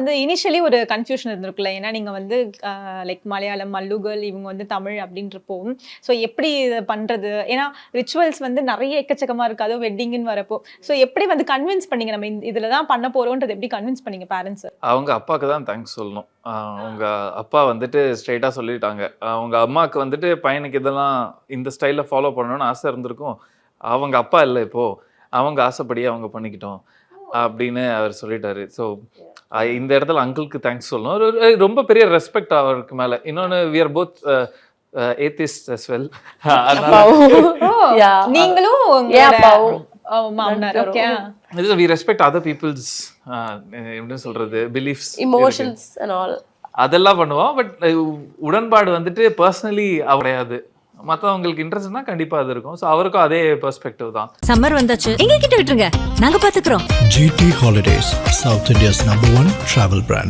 அந்த இனிஷியலி ஒரு கன்ஃபியூஷன் இருந்திருக்குல்ல. ஏன்னா நீங்க வந்து லைக் மலையாளம், மல்லுகல் இவங்க வந்து தமிழ் அப்படின்றப்போ, ஸோ எப்படி இத பண்றது? ஏன்னா ரிச்சுவல்ஸ் வந்து நெறைய எக்கச்சக்கமா இருக்கு. அதுவும் வெட்டிங்குன்னு வரப்போ. ஸோ எப்படி வந்து கன்வின்ஸ் பண்ணீங்க? நம்ம இதுல தான் பண்ண போறோம்ன்றத எப்படி கன்வின்ஸ் பண்ணீங்க பேரண்ட்ஸ? அவங்க அப்பாக்கு தான் தேங்க்ஸ் சொல்லணும். அவங்க அப்பா வந்துட்டு ஸ்ட்ரெயிட்டா சொல்லிட்டாங்க. அவங்க அம்மாக்கு வந்துட்டு பையனுக்கு இதெல்லாம் இந்த ஸ்டைல்ல ஃபாலோ பண்ணணும்னு ஆசை இருந்திருக்கும். அவங்க அப்பா இல்ல இப்போ. அவங்க ஆசைப்படியே அவங்க பண்ணிக்கிட்டோம். அப்படின்னு அவர் சொல்லிட்டாரு. ஸோ இந்த இடத்துல அங்கிளுக்கு தேங்க்ஸ் சொல்லணும். ரொம்ப பெரிய ரெஸ்பெக்ட் அவருக்கு மேல. இன்னொன்னு we are both atheist as well. நீங்களும் மாமனார் okay. We respect other people's எப்படி சொல்றது பிலீஃப்ஸ் emotions and all. அதெல்லாம் பண்ணுவோம். பட் உடன்பாடு வந்துட்டு பர்சனலி கிடையாது. மற்றவங்களுக்கு இன்ட்ரெஸ்ட்னா கண்டிப்பா அது இருக்கும். ஸோ அவருக்கும் அதே பெர்ஸ்பெக்டிவ் தான். சம்மர் வந்தாச்சு, எங்க கிட்ட விட்டுருங்க, நாங்க பாத்துக்கிறோம். GT Holidays, South India's #1 travel brand.